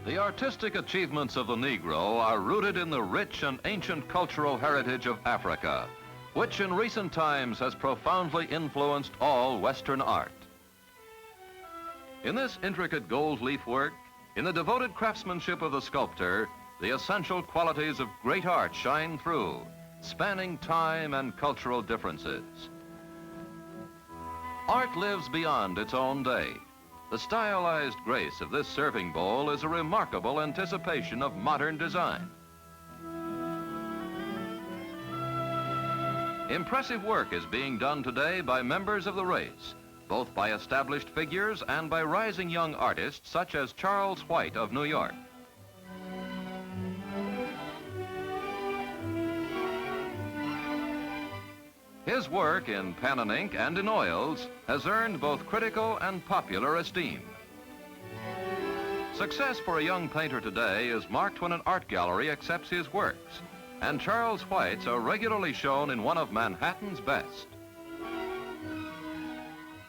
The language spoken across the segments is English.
The artistic achievements of the Negro are rooted in the rich and ancient cultural heritage of Africa, which in recent times has profoundly influenced all Western art. In this intricate gold leaf work, in the devoted craftsmanship of the sculptor, the essential qualities of great art shine through, spanning time and cultural differences. Art lives beyond its own day. The stylized grace of this serving bowl is a remarkable anticipation of modern design. Impressive work is being done today by members of the race, both by established figures and by rising young artists such as Charles White of New York. His work in pen and ink and in oils has earned both critical and popular esteem. Success for a young painter today is marked when an art gallery accepts his works, and Charles White's are regularly shown in one of Manhattan's best.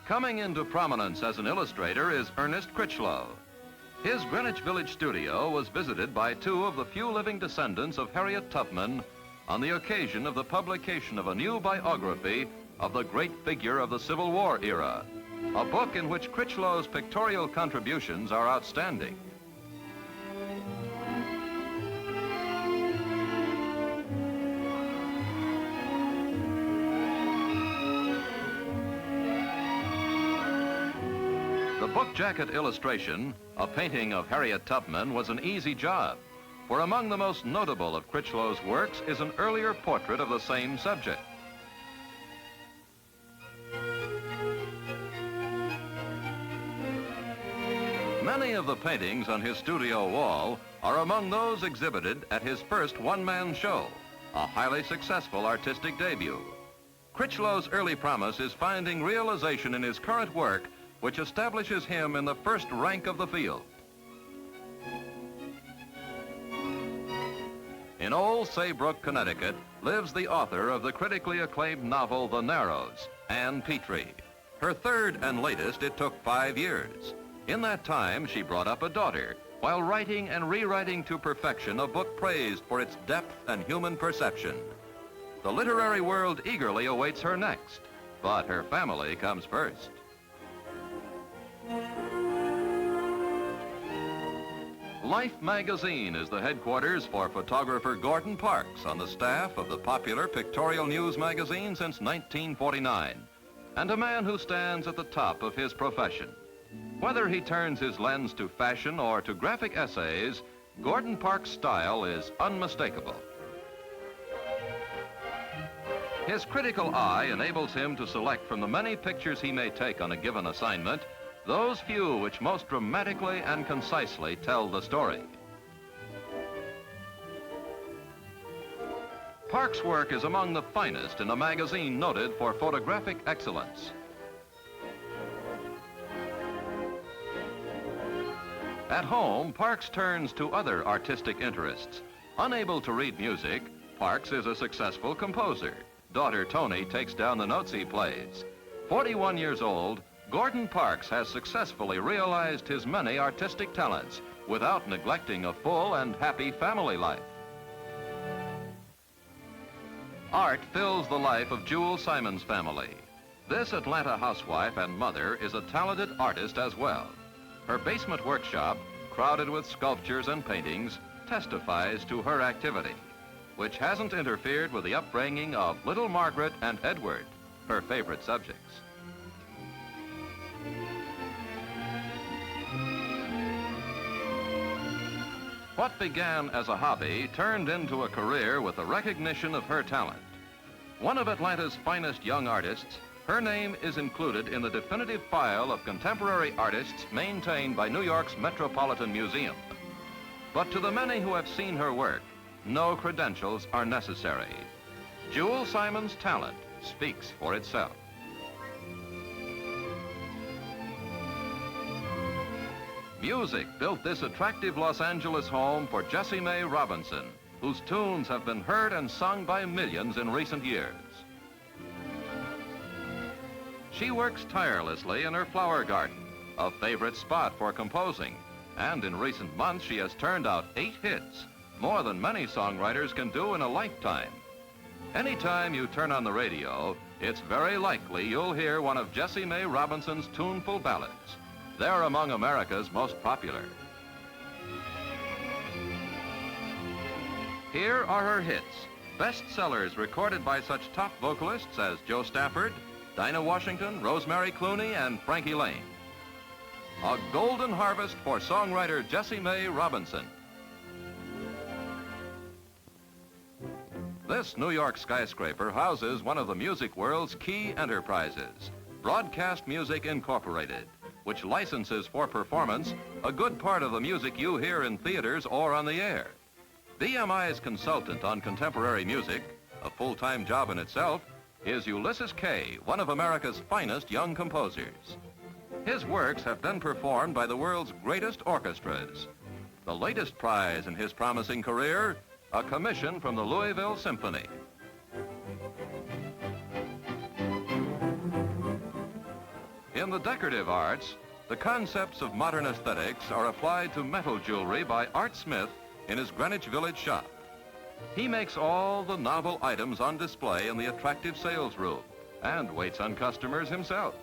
Coming into prominence as an illustrator is Ernest Critchlow. His Greenwich Village studio was visited by two of the few living descendants of Harriet Tubman on the occasion of the publication of a new biography of the great figure of the Civil War era, a book in which Critchlow's pictorial contributions are outstanding. The book jacket illustration, a painting of Harriet Tubman, was an easy job, for among the most notable of Critchlow's works is an earlier portrait of the same subject. Many of the paintings on his studio wall are among those exhibited at his first one-man show, a highly successful artistic debut. Critchlow's early promise is finding realization in his current work, which establishes him in the first rank of the field. In Old Saybrook, Connecticut, lives the author of the critically acclaimed novel The Narrows, Ann Petrie. Her third and latest, it took 5 years. In that time, she brought up a daughter, while writing and rewriting to perfection a book praised for its depth and human perception. The literary world eagerly awaits her next, but her family comes first. Life magazine is the headquarters for photographer Gordon Parks on the staff of the popular Pictorial News magazine since 1949, and a man who stands at the top of his profession. Whether he turns his lens to fashion or to graphic essays, Gordon Parks' style is unmistakable. His critical eye enables him to select from the many pictures he may take on a given assignment those few which most dramatically and concisely tell the story. Parks' work is among the finest in a magazine noted for photographic excellence. At home, Parks turns to other artistic interests. Unable to read music, Parks is a successful composer. Daughter Toni takes down the notes he plays. 41 years old, Gordon Parks has successfully realized his many artistic talents without neglecting a full and happy family life. Art fills the life of Jewel Simon's family. This Atlanta housewife and mother is a talented artist as well. Her basement workshop, crowded with sculptures and paintings, testifies to her activity, which hasn't interfered with the upbringing of little Margaret and Edward, her favorite subjects. What began as a hobby turned into a career with the recognition of her talent. One of Atlanta's finest young artists, her name is included in the definitive file of contemporary artists maintained by New York's Metropolitan Museum. But to the many who have seen her work, no credentials are necessary. Jewel Simon's talent speaks for itself. Music built this attractive Los Angeles home for Jessie Mae Robinson, whose tunes have been heard and sung by millions in recent years. She works tirelessly in her flower garden, a favorite spot for composing, And in recent months, she has turned out 8 hits, more than many songwriters can do in a lifetime. Anytime you turn on the radio, it's very likely you'll hear one of Jessie Mae Robinson's tuneful ballads. They're among America's most popular. Here are her hits, bestsellers recorded by such top vocalists as Joe Stafford, Dinah Washington, Rosemary Clooney, and Frankie Laine. A golden harvest for songwriter Jessie Mae Robinson. This New York skyscraper houses one of the music world's key enterprises, Broadcast Music Incorporated, which licenses for performance a good part of the music you hear in theaters or on the air. BMI's consultant on contemporary music, a full-time job in itself, is Ulysses Kay, one of America's finest young composers. His works have been performed by the world's greatest orchestras. The latest prize in his promising career, a commission from the Louisville Symphony. In the decorative arts, the concepts of modern aesthetics are applied to metal jewelry by Art Smith in his Greenwich Village shop. He makes all the novel items on display in the attractive sales room and waits on customers himself.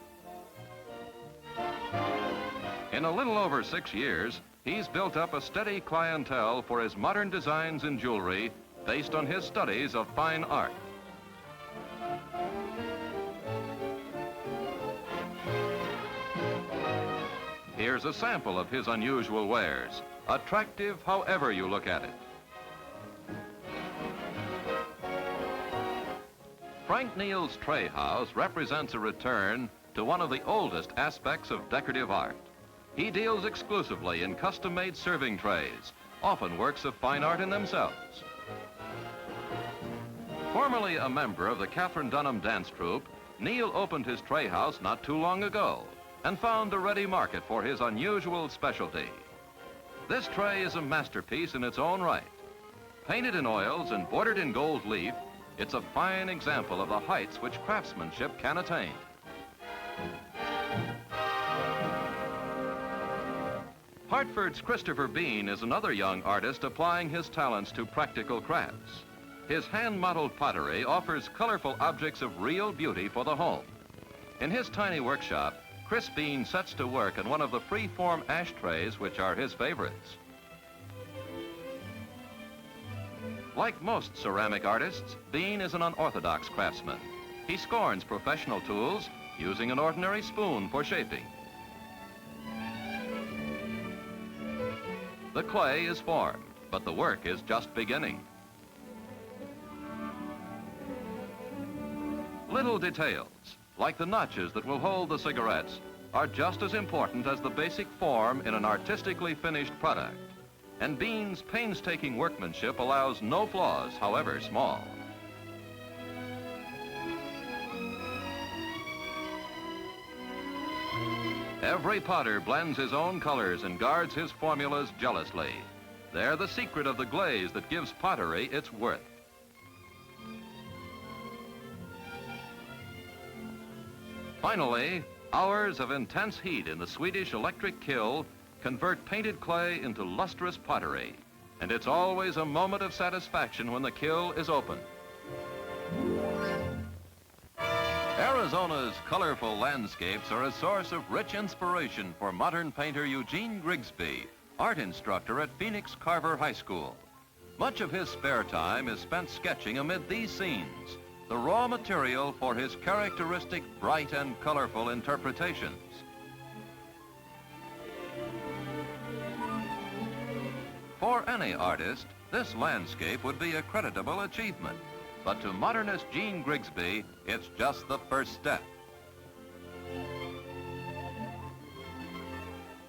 In a little over 6 years, he's built up a steady clientele for his modern designs in jewelry based on his studies of fine art. Here's a sample of his unusual wares, attractive however you look at it. Frank Neal's Tray House represents a return to one of the oldest aspects of decorative art. He deals exclusively in custom-made serving trays, often works of fine art in themselves. Formerly a member of the Katherine Dunham dance troupe, Neal opened his tray house not too long ago and found a ready market for his unusual specialty. This tray is a masterpiece in its own right. Painted in oils and bordered in gold leaf, it's a fine example of the heights which craftsmanship can attain. Hartford's Christopher Bean is another young artist applying his talents to practical crafts. His hand-modeled pottery offers colorful objects of real beauty for the home. In his tiny workshop, Chris Bean sets to work on one of the free-form ashtrays which are his favorites. Like most ceramic artists, Bean is an unorthodox craftsman. He scorns professional tools, using an ordinary spoon for shaping. The clay is formed, but the work is just beginning. Little details, like the notches that will hold the cigarettes, are just as important as the basic form in an artistically finished product. And Bean's painstaking workmanship allows no flaws, however small. Every potter blends his own colors and guards his formulas jealously. They're the secret of the glaze that gives pottery its worth. Finally, hours of intense heat in the Swedish electric kiln convert painted clay into lustrous pottery, and it's always a moment of satisfaction when the kiln is opened. Arizona's colorful landscapes are a source of rich inspiration for modern painter Eugene Grigsby, art instructor at Phoenix Carver High School. Much of his spare time is spent sketching amid these scenes, the raw material for his characteristic bright and colorful interpretations. For any artist, this landscape would be a creditable achievement. But to modernist Gene Grigsby, it's just the first step.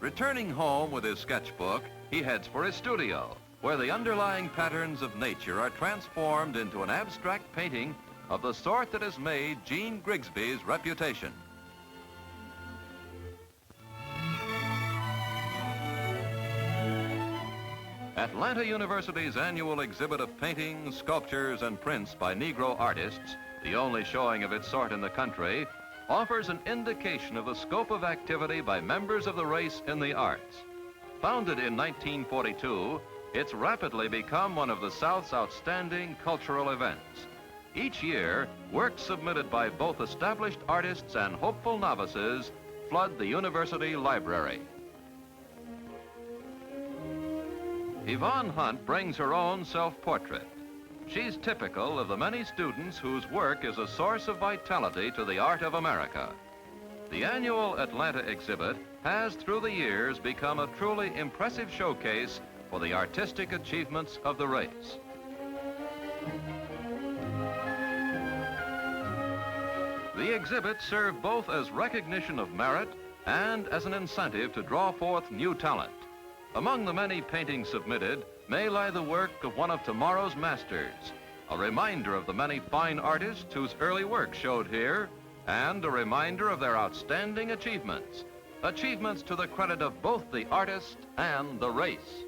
Returning home with his sketchbook, he heads for his studio, where the underlying patterns of nature are transformed into an abstract painting of the sort that has made Gene Grigsby's reputation. Atlanta University's annual exhibit of paintings, sculptures, and prints by Negro artists, the only showing of its sort in the country, offers an indication of the scope of activity by members of the race in the arts. Founded in 1942, it's rapidly become one of the South's outstanding cultural events. Each year, works submitted by both established artists and hopeful novices flood the university library. Yvonne Hunt brings her own self-portrait. She's typical of the many students whose work is a source of vitality to the art of America. The annual Atlanta exhibit has, through the years, become a truly impressive showcase for the artistic achievements of the race. The exhibits serve both as recognition of merit and as an incentive to draw forth new talent. Among the many paintings submitted may lie the work of one of tomorrow's masters, a reminder of the many fine artists whose early work showed here, and a reminder of their outstanding achievements, achievements to the credit of both the artist and the race.